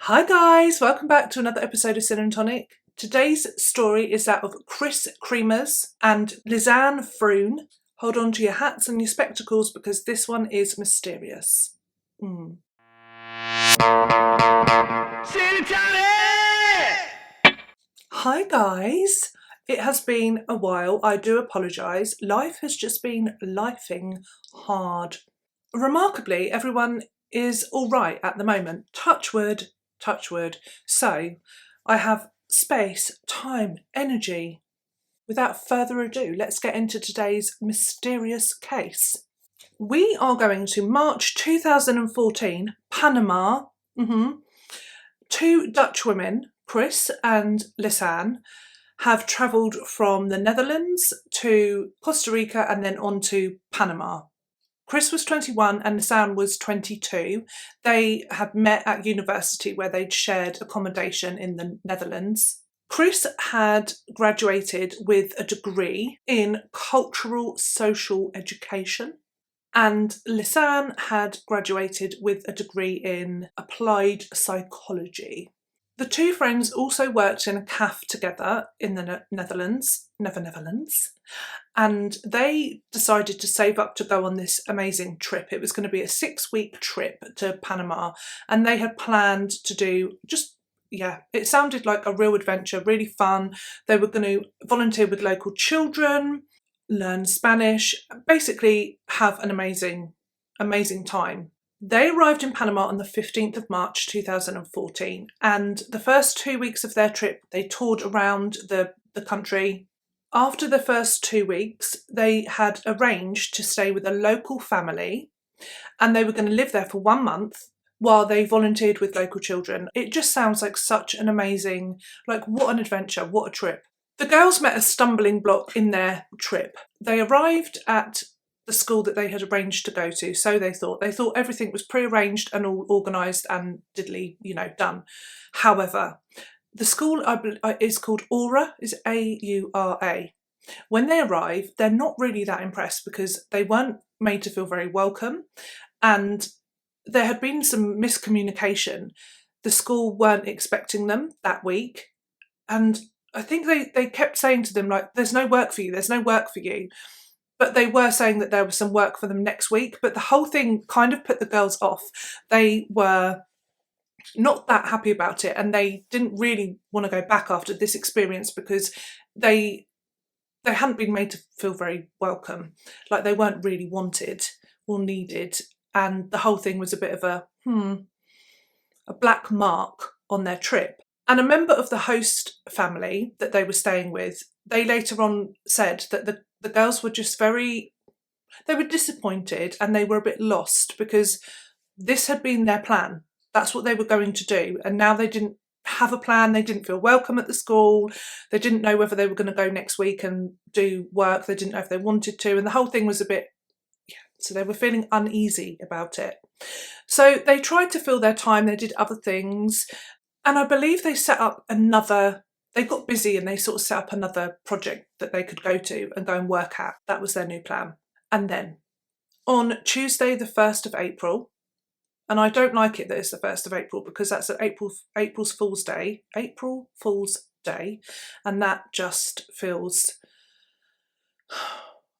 Hi guys, welcome back to another episode of Sin and Tonic. Today's story is that of Kris and Lisanne Froon. Hold on to your hats and your spectacles because this one is mysterious. Sin and Tonic! Hi guys, it has been a while. I do apologise. Life has just been lifing hard. Remarkably, everyone is all right at the moment. Touch wood. So I have space, time, energy. Without further ado, let's get into today's mysterious case. We are going to March 2014, Panama. Two Dutch women, Kris and Lisanne, have travelled from the Netherlands to Costa Rica and then on to Panama. Kris was 21 and Lisanne was 22. They had met at university where they'd shared accommodation in the Netherlands. Kris had graduated with a degree in cultural social education, and Lisanne had graduated with a degree in applied psychology. The two friends also worked in a cafe together in the Netherlands, and they decided to save up to go on this amazing trip. It was going to be a 6-week trip to Panama, and they had planned to do it sounded like a real adventure, really fun. They were going to volunteer with local children, learn Spanish, basically have an amazing time. They arrived in Panama on the 15th of March 2014, and the first 2 weeks of their trip they toured around the country. After the first 2 weeks, they had arranged to stay with a local family, and they were going to live there for 1 month while they volunteered with local children. It just sounds like such an amazing, what an adventure, what a trip. The girls met a stumbling block in their trip. They arrived at the school that they had arranged to go to, so they thought everything was pre-arranged and all organised and diddly, done. However, the school is called Aura, is A-U-R-A. When they arrive, they're not really that impressed because they weren't made to feel very welcome, and there had been some miscommunication. The school weren't expecting them that week, and I think they kept saying to them, there's no work for you. But they were saying that there was some work for them next week, but the whole thing kind of put the girls off. They were not that happy about it, and they didn't really want to go back after this experience because they hadn't been made to feel very welcome, like they weren't really wanted or needed, and the whole thing was a bit of a black mark on their trip. And a member of the host family that they were staying with, they later on said that the girls were just they were disappointed and they were a bit lost because this had been their plan. That's what they were going to do. And now they didn't have a plan. They didn't feel welcome at the school. They didn't know whether they were going to go next week and do work. They didn't know if they wanted to. And the whole thing was a bit, so they were feeling uneasy about it. So they tried to fill their time. They did other things. And I believe they got busy and they sort of set up another project that they could go to and go and work at. That was their new plan. And then on Tuesday, the 1st of April, and I don't like it that it's the 1st of April because that's April's Fool's Day, and that just feels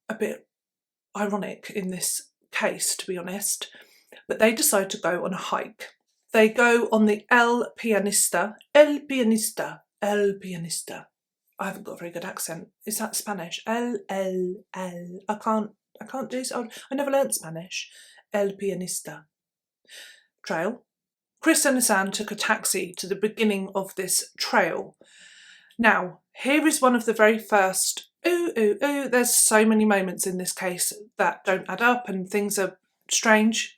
a bit ironic in this case, to be honest. But they decide to go on a hike. They go on the El Pianista. I haven't got a very good accent. Is that Spanish? I can't do so. I never learnt Spanish. El Pianista trail. Kris and Lisanne took a taxi to the beginning of this trail. Now, here is one of the very first there's so many moments in this case that don't add up and things are stranger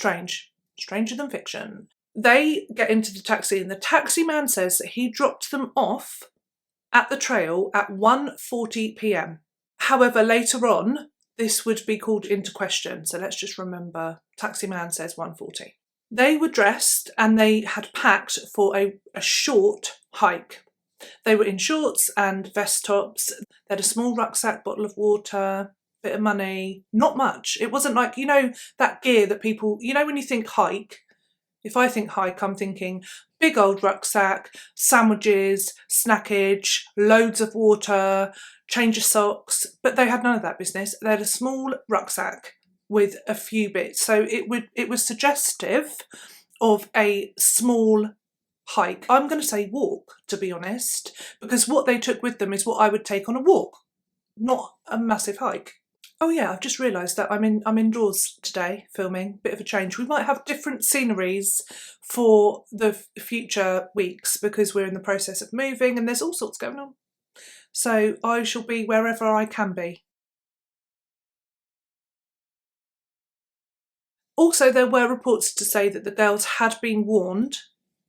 than fiction. They get into the taxi and the taxi man says that he dropped them off at the trail at 1:40 p.m. However, later on, this would be called into question. So let's just remember, taxi man says 1:40. They were dressed and they had packed for a short hike. They were in shorts and vest tops. They had a small rucksack, bottle of water, bit of money, not much. It wasn't like, that gear that people, when you think hike, If I think hike, I'm thinking big old rucksack, sandwiches, snackage, loads of water, change of socks, but they had none of that business. They had a small rucksack with a few bits. So it was suggestive of a small hike. I'm going to say walk, to be honest, because what they took with them is what I would take on a walk, not a massive hike. Oh yeah, I've just realised that I'm indoors today filming. Bit of a change. We might have different sceneries for the future weeks because we're in the process of moving and there's all sorts going on. So I shall be wherever I can be. Also, there were reports to say that the girls had been warned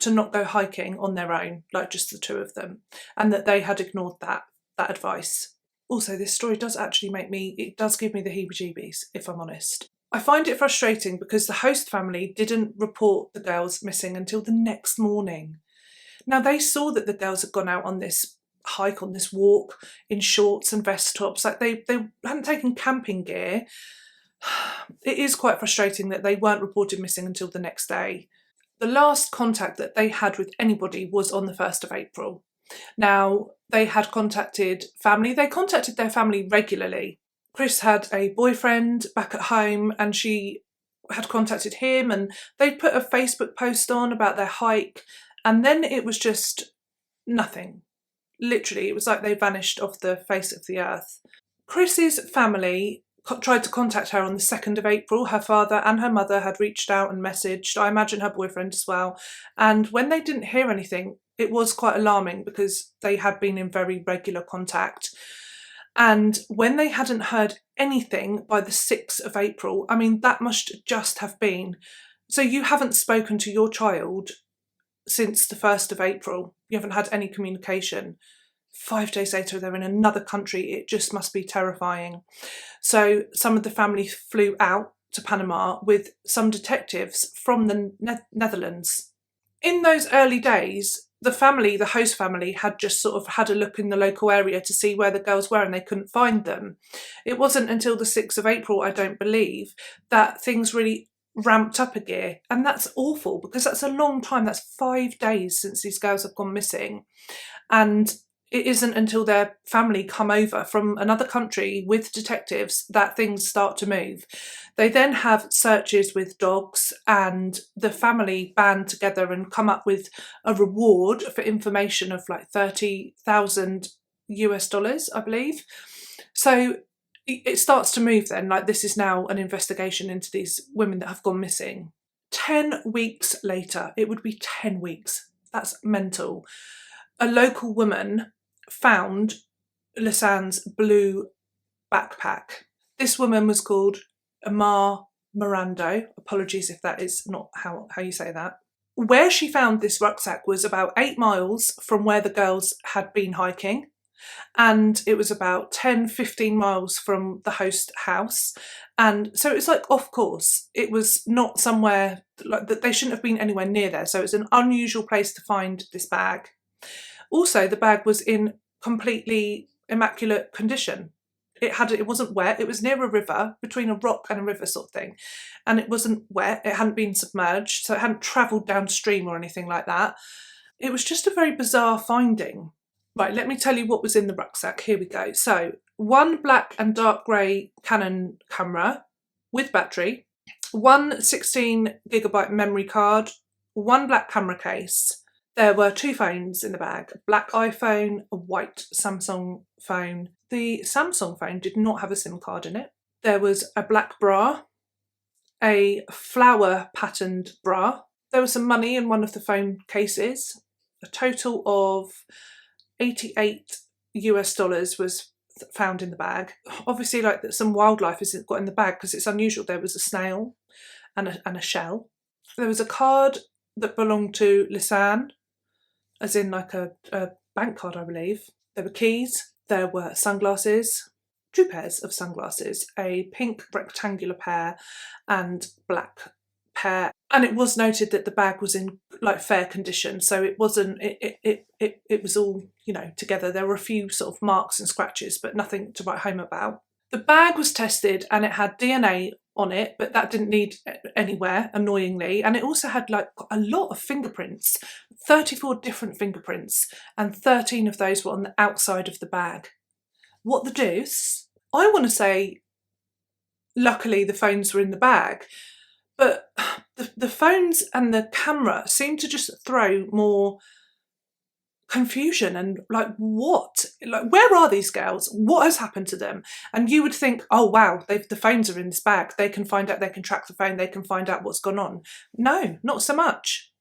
to not go hiking on their own, like just the two of them, and that they had ignored that advice. Also, this story does actually it does give me the heebie-jeebies, if I'm honest. I find it frustrating because the host family didn't report the girls missing until the next morning. Now, they saw that the girls had gone out on this hike, on this walk, in shorts and vest tops, like they hadn't taken camping gear. It is quite frustrating that they weren't reported missing until the next day. The last contact that they had with anybody was on the 1st of April. Now, they had contacted family. They contacted their family regularly. Kris had a boyfriend back at home and she had contacted him and they put a Facebook post on about their hike and then it was just nothing. Literally, it was like they vanished off the face of the earth. Kris's family tried to contact her on the 2nd of April. Her father and her mother had reached out and messaged, I imagine her boyfriend as well. And when they didn't hear anything, it was quite alarming because they had been in very regular contact. And when they hadn't heard anything by the 6th of April, I mean, that must just have been. So you haven't spoken to your child since the 1st of April. You haven't had any communication. 5 days later, they're in another country. It just must be terrifying. So some of the family flew out to Panama with some detectives from the Netherlands. In those early days, the host family, had just sort of had a look in the local area to see where the girls were and they couldn't find them. It wasn't until the 6th of April, I don't believe, that things really ramped up a gear. And that's awful because that's a long time. That's 5 days since these girls have gone missing. And it isn't until their family come over from another country with detectives that things start to move. They then have searches with dogs and the family band together and come up with a reward for information of like $30,000, I believe. So it starts to move then, like this is now an investigation into these women that have gone missing. 10 weeks later, it would be 10 weeks. That's mental. A local woman found Lisanne's blue backpack. This woman was called Amar Mirando. Apologies if that is not how you say that. Where she found this rucksack was about 8 miles from where the girls had been hiking. And it was about 10-15 miles from the host house. And so it was like off course. It was not somewhere, like that they shouldn't have been anywhere near there. So it's an unusual place to find this bag. Also, the bag was in completely immaculate condition. It wasn't wet. It was near a river, between a rock and a river sort of thing. And it wasn't wet. It hadn't been submerged. So it hadn't travelled downstream or anything like that. It was just a very bizarre finding. Right, let me tell you what was in the rucksack. Here we go. So 1 black and dark grey Canon camera with battery, 1 16GB memory card, 1 black camera case. There were 2 phones in the bag, a black iPhone, a white Samsung phone. The Samsung phone did not have a SIM card in it. There was a black bra, a flower patterned bra. There was some money in one of the phone cases. A total of $88 was found in the bag. Obviously, like some wildlife is got in the bag because it's unusual. There was a snail and a shell. There was a card that belonged to Lisanne, as in like a bank card, I believe. There were keys. There were sunglasses, 2 pairs of sunglasses, a pink rectangular pair and black pair. And it was noted that the bag was in like fair condition, so it wasn't. It was all, you know, together. There were a few sort of marks and scratches, but nothing to write home about. The bag was tested and it had DNA on it, but that didn't lead anywhere, annoyingly. And it also had like a lot of fingerprints, 34 different fingerprints, and 13 of those were on the outside of the bag. What the deuce? I want to say, luckily the phones were in the bag, but the phones and the camera seemed to just throw more confusion and like, what? Like, where are these girls? What has happened to them? And you would think, oh wow, the phones are in this bag. They can find out, they can track the phone, they can find out what's gone on. No, not so much.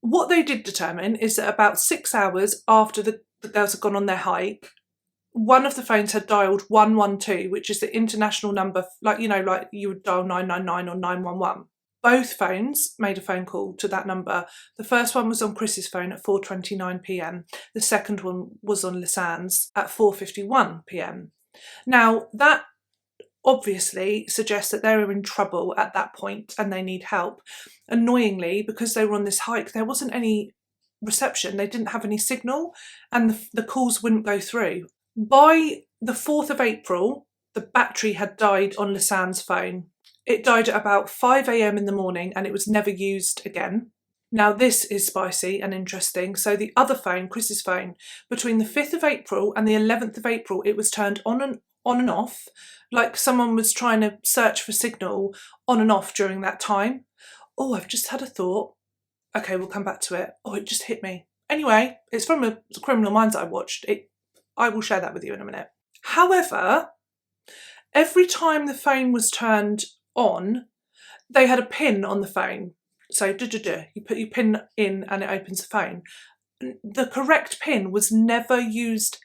What they did determine is that about 6 hours after the girls had gone on their hike, one of the phones had dialed 112, which is the international number, like, you know, like you would dial 999 or 911. Both phones made a phone call to that number. The first one was on Kris's phone at 4:29 p.m. The second one was on Lisanne's at 4:51 p.m. Now, that obviously suggests that they were in trouble at that point and they need help. Annoyingly, because they were on this hike, there wasn't any reception. They didn't have any signal and the calls wouldn't go through. By the 4th of April, the battery had died on Lisanne's phone. It died at about 5 a.m. in the morning and it was never used again. Now this is spicy and interesting. So the other phone, Kris's phone, between the 5th of April and the 11th of April, it was turned on and off, like someone was trying to search for signal on and off during that time. Oh, I've just had a thought. Okay, we'll come back to it. Oh, it just hit me. Anyway, it's from a Criminal Minds I watched. I will share that with you in a minute. However, every time the phone was turned on, they had a pin on the phone. So you put your pin in and it opens the phone. The correct pin was never used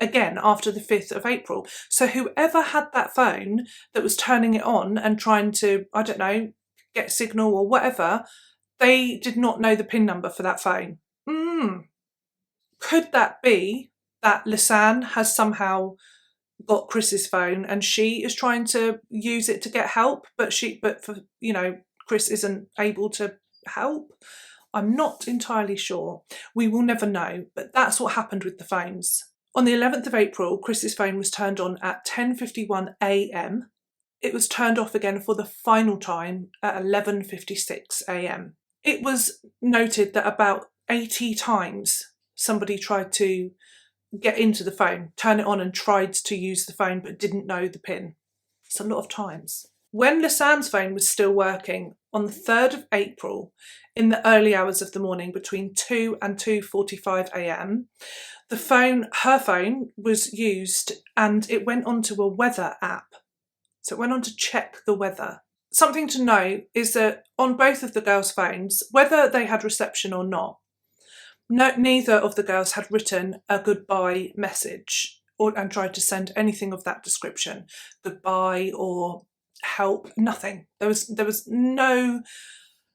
again after the 5th of April. So whoever had that phone that was turning it on and trying to, I don't know, get signal or whatever, they did not know the pin number for that phone. Could that be that Lisanne has somehow got Kris's phone and she is trying to use it to get help, but for, you know, Kris isn't able to help? I'm not entirely sure. We will never know, but that's what happened with the phones. On the 11th of April, Kris's phone was turned on at 10:51 a.m. It was turned off again for the final time at 11:56 a.m. It was noted that about 80 times somebody tried to get into the phone, turn it on and tried to use the phone but didn't know the pin. It's a lot of times. When Lisanne's phone was still working on the 3rd of April in the early hours of the morning between 2 and 2:45 a.m, her phone was used and it went onto a weather app. So it went on to check the weather. Something to know is that on both of the girls' phones, whether they had reception or not, neither of the girls had written a goodbye message and tried to send anything of that description. Goodbye or help, nothing. There was no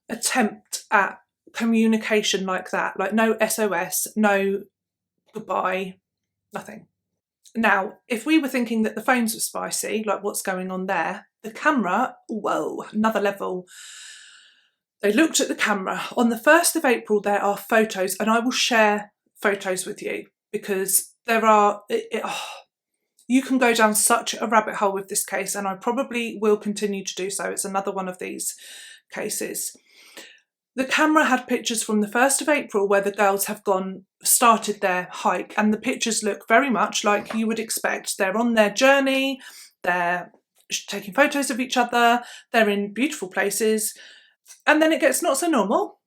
attempt at communication like that, like no SOS, no goodbye, nothing. Now, if we were thinking that the phones were spicy, like what's going on there, the camera, whoa, another level. They looked at the camera. On the 1st of April, there are photos, and I will share photos with you because there are, you can go down such a rabbit hole with this case, and I probably will continue to do so. It's another one of these cases. The camera had pictures from the 1st of April where the girls have started their hike, and the pictures look very much like you would expect. They're on their journey, they're taking photos of each other, they're in beautiful places. And then it gets not so normal.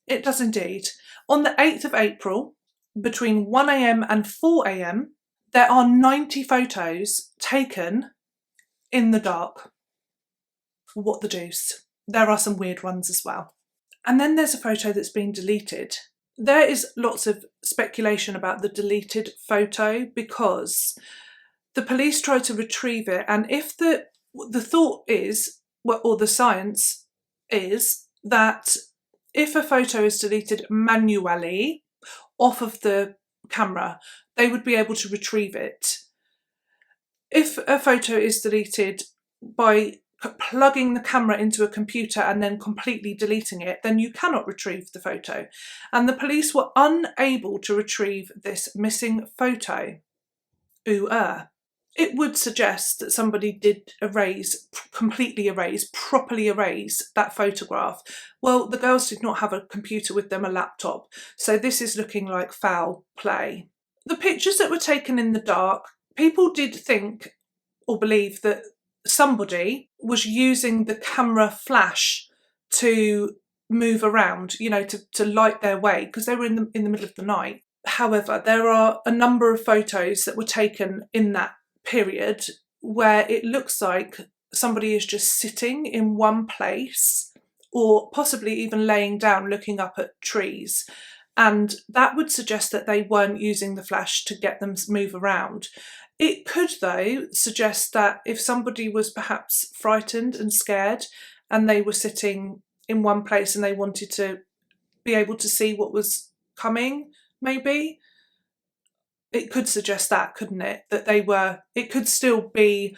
It does indeed. On the 8th of April, between 1 a.m. and 4 a.m, there are 90 photos taken in the dark. What the deuce? There are some weird ones as well. And then there's a photo that's been deleted. There is lots of speculation about the deleted photo because the police tried to retrieve it, and if the thought is, or the science is, that if a photo is deleted manually off of the camera, they would be able to retrieve it. If a photo is deleted by plugging the camera into a computer and then completely deleting it, then you cannot retrieve the photo. And the police were unable to retrieve this missing photo. it would suggest that somebody did properly erase that photograph. Well, the girls did not have a computer with them, a laptop, so this is looking like foul play. The pictures that were taken in the dark, people did think or believe that somebody was using the camera flash to move around, to light their way, because they were in the middle of the night. However, there are a number of photos that were taken in that period where it looks like somebody is just sitting in one place, or possibly even laying down looking up at trees, and that would suggest that they weren't using the flash to get them to move around. It could, though, suggest that if somebody was perhaps frightened and scared and they were sitting in one place and they wanted to be able to see what was coming, maybe, it could suggest that, couldn't it? It could still be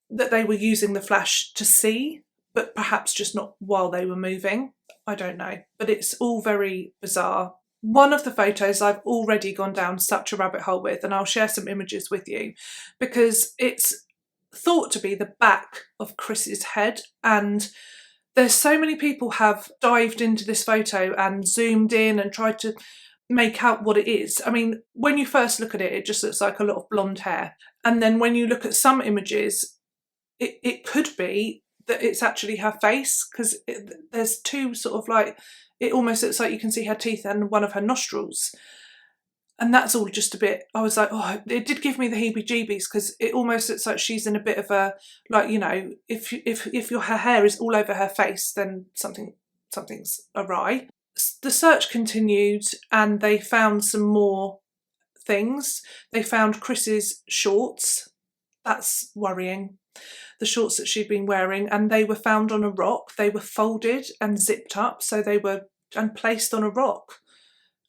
that they were using the flash to see, but perhaps just not while they were moving. I don't know, but it's all very bizarre. One of the photos I've already gone down such a rabbit hole with, and I'll share some images with you, because it's thought to be the back of Kris's head, and there's so many people have dived into this photo and zoomed in and tried to make out what it is. I mean, when you first look at it, it just looks like a lot of blonde hair, and then when you look at some images, it could be that it's actually her face, because there's two sort of like, it almost looks like you can see her teeth and one of her nostrils. And that's all just a bit, I was like, oh, it did give me the heebie-jeebies, because it almost looks like she's in a bit of a, like, if her hair is all over her face, then something's awry. The search continued and they found some more things. They found Kris's shorts. That's worrying. The shorts that she'd been wearing, and they were found on a rock. They were folded and zipped up, so they were placed on a rock.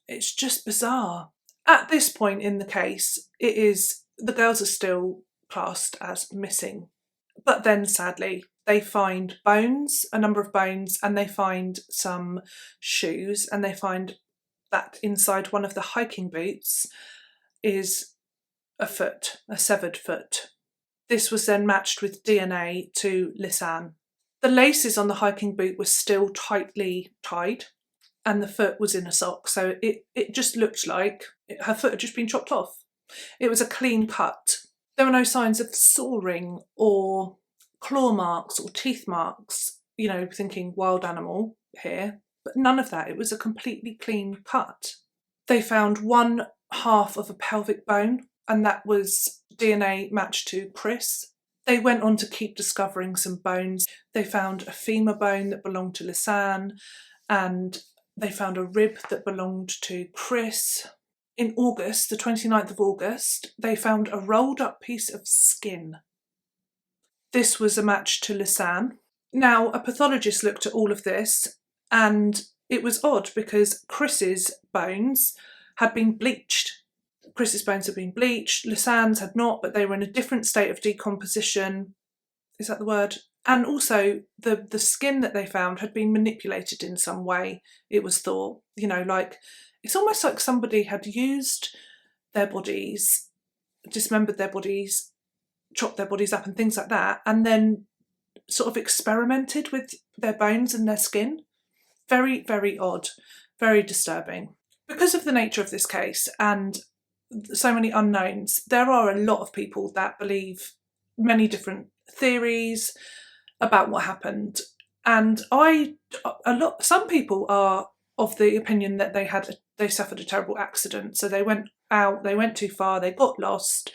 It's just bizarre. At this point in the case, the girls are still classed as missing. But then, sadly, they find bones, a number of bones, and they find some shoes, and they find that inside one of the hiking boots is a foot, a severed foot. This was then matched with DNA to Lisanne. The laces on the hiking boot were still tightly tied, and the foot was in a sock, so it just looked like her foot had just been chopped off. It was a clean cut. There were no signs of sawing or claw marks or teeth marks, thinking wild animal here, but none of that. It was a completely clean cut. They found one half of a pelvic bone, and that was DNA matched to Kris. They went on to keep discovering some bones. They found a femur bone that belonged to Lisanne, and they found a rib that belonged to Kris. In August, the 29th of August, they found a rolled up piece of skin. This was a match to Lisanne. Now, a pathologist looked at all of this, and it was odd because Kris's bones had been bleached. Kris's bones had been bleached, Lisanne's had not, but they were in a different state of decomposition. Is that the word? And also, the skin that they found had been manipulated in some way, it was thought. It's almost like somebody had used their bodies, dismembered their bodies, chopped their bodies up and things like that, and then sort of experimented with their bones and their skin. Very, very odd, very disturbing. Because of the nature of this case and so many unknowns, there are a lot of people that believe many different theories about what happened, and some people are of the opinion that they suffered a terrible accident. So they went out, they went too far, they got lost,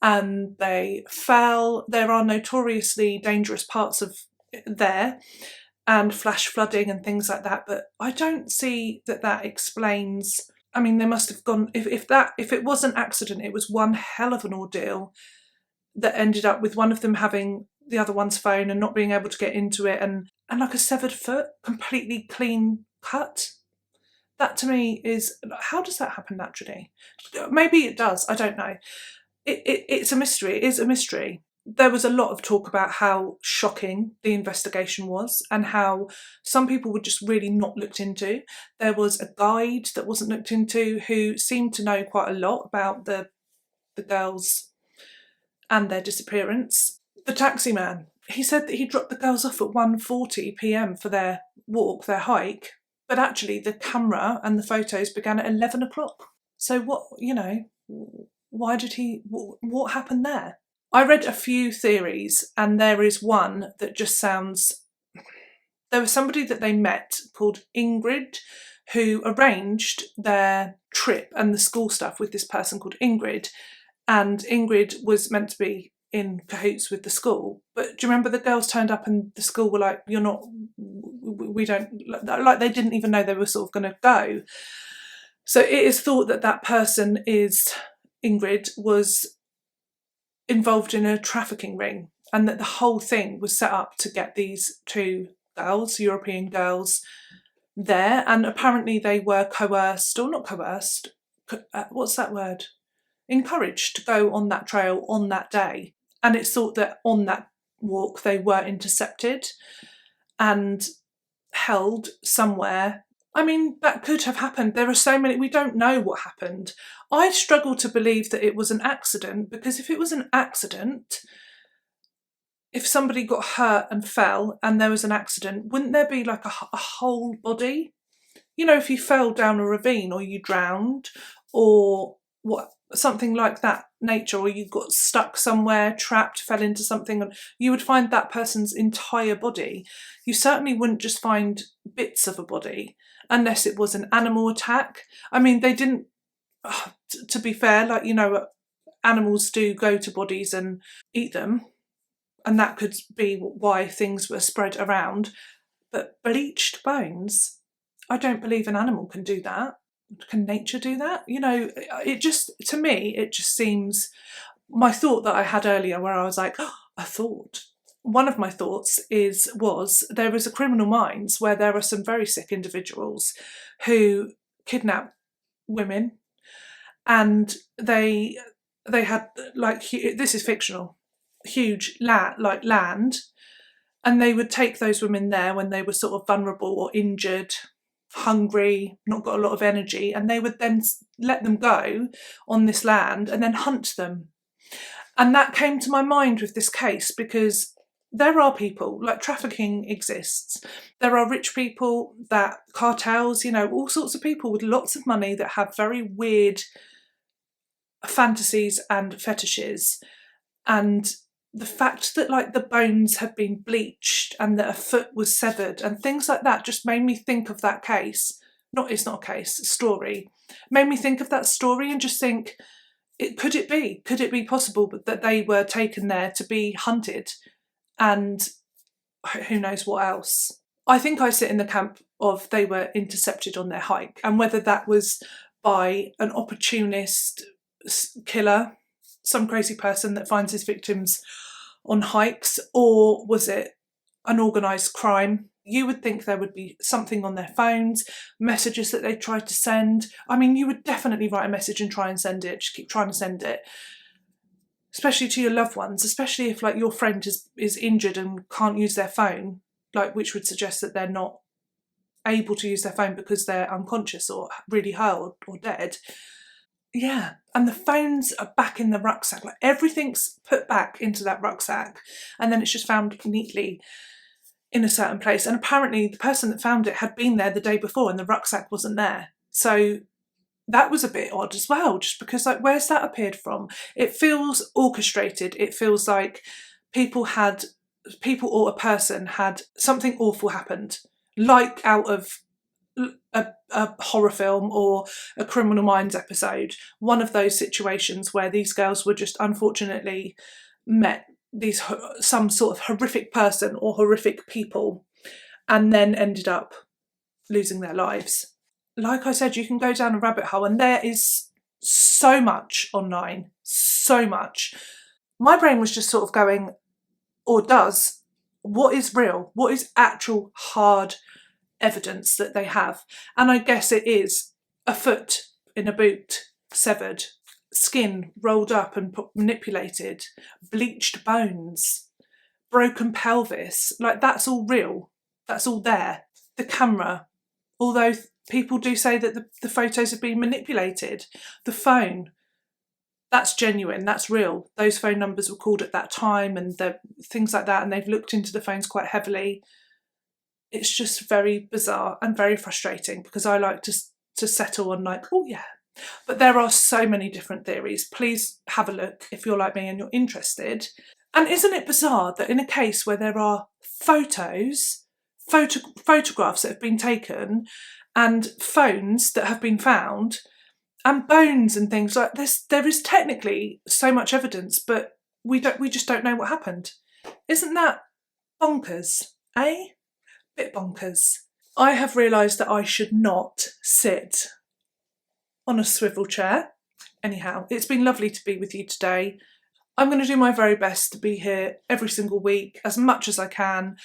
and they fell. There are notoriously dangerous parts of there, and flash flooding and things like that. But I don't see that explains. I mean, they must have gone, if it was an accident, it was one hell of an ordeal that ended up with one of them having the other one's phone and not being able to get into it, and like a severed foot, completely clean cut. That to me is, how does that happen naturally? Maybe it does, I don't know. It's a mystery, it is a mystery. There was a lot of talk about how shocking the investigation was and how some people were just really not looked into. There was a guide that wasn't looked into who seemed to know quite a lot about the girls' and their disappearance. The taxi man, he said that he dropped the girls off at 1:40 p.m. for their walk, their hike, but actually the camera and the photos began at 11 o'clock. So why did what happened there? I read a few theories, and there is one that just sounds... There was somebody that they met called Ingrid who arranged their trip and the school stuff with this person called Ingrid, and Ingrid was meant to be in cahoots with the school. But do you remember the girls turned up and the school were like, you're not, we don't, like they didn't even know they were sort of going to go. So it is thought that that person Ingrid was involved in a trafficking ring, and that the whole thing was set up to get these two girls, European girls, there. And apparently they were coerced, or not coerced, what's that word? Encouraged to go on that trail on that day. And it's thought that on that walk they were intercepted and held somewhere. I mean, that could have happened. There are so many, we don't know what happened. I struggle to believe that it was an accident, because if it was an accident, if somebody got hurt and fell and there was an accident, wouldn't there be like a whole body? You know, if you fell down a ravine or you drowned or something like that nature, or you got stuck somewhere, trapped, fell into something, and you would find that person's entire body. You certainly wouldn't just find bits of a body unless it was an animal attack. I mean, they didn't, to be fair, like, animals do go to bodies and eat them, and that could be why things were spread around. But bleached bones, I don't believe an animal can do that. Can nature do that? It just, to me, it just seems... My thought that I had earlier where I was like, one of my thoughts was there is a Criminal Minds where there are some very sick individuals who kidnap women, and they had, like, this is fictional, huge land, and they would take those women there when they were sort of vulnerable or injured, hungry, not got a lot of energy, and they would then let them go on this land and then hunt them. And that came to my mind with this case, because there are people, like, trafficking exists. There are rich people, that cartels, all sorts of people with lots of money that have very weird fantasies and fetishes. And the fact that, like, the bones had been bleached and that a foot was severed and things like that just made me think of that case. It's not a case, a story. Made me think of that story and just think, could it be possible that they were taken there to be hunted, and who knows what else? I think I sit in the camp of they were intercepted on their hike, and whether that was by an opportunist killer, some crazy person that finds his victims on hikes, or was it an organised crime? You would think there would be something on their phones, messages that they tried to send. I mean, you would definitely write a message and try and send it, just keep trying to send it, especially to your loved ones, especially if, like, your friend is injured and can't use their phone, like, which would suggest that they're not able to use their phone because they're unconscious or really hurt or dead. Yeah, and the phones are back in the rucksack. Like, everything's put back into that rucksack, and then it's just found neatly in a certain place. And apparently the person that found it had been there the day before and the rucksack wasn't there. So that was a bit odd as well, just because, like, where's that appeared from? It feels orchestrated. It feels like people or a person had something awful happened, like out of a horror film or a Criminal Minds episode. One of those situations where these girls were just unfortunately met some sort of horrific person or horrific people, and then ended up losing their lives. Like I said, you can go down a rabbit hole, and there is so much online, so much. My brain was just sort of going, what is real? What is actual hard evidence that they have? And I guess it is a foot in a boot severed, skin rolled up and manipulated, bleached bones, broken pelvis. Like, that's all real. That's all there. The camera, although people do say that the photos have been manipulated. The phone, that's genuine, that's real. Those phone numbers were called at that time and the things like that, and they've looked into the phones quite heavily. It's just very bizarre and very frustrating because I like to settle on like, oh yeah. But there are so many different theories. Please have a look if you're like me and you're interested. And isn't it bizarre that in a case where there are photographs that have been taken and phones that have been found and bones and things like this, there is technically so much evidence, but we just don't know what happened. Isn't that bonkers, eh? Bit bonkers. I have realised that I should not sit on a swivel chair. Anyhow, it's been lovely to be with you today. I'm going to do my very best to be here every single week as much as I can.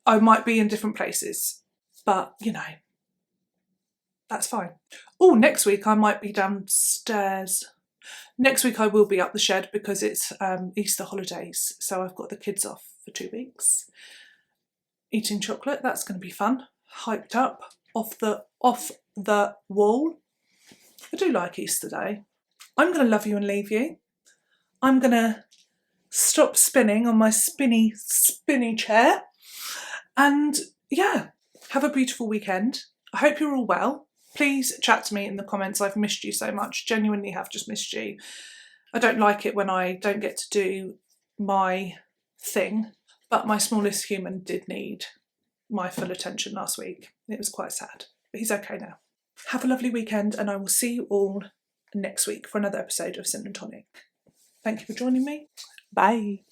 I might be in different places, but you know, that's fine. Oh, next week I might be downstairs. Next week I will be up the shed because it's Easter holidays, so I've got the kids off for 2 weeks. Eating chocolate, that's going to be fun. Hyped up, off the wall. I do like Easter Day. I'm going to love you and leave you. I'm going to stop spinning on my spinny chair. And yeah, have a beautiful weekend. I hope you're all well. Please chat to me in the comments. I've missed you so much. Genuinely have just missed you. I don't like it when I don't get to do my thing, but my smallest human did need my full attention last week. It was quite sad, but he's okay now. Have a lovely weekend and I will see you all next week for another episode of Sin and Tonic. Thank you for joining me. Bye.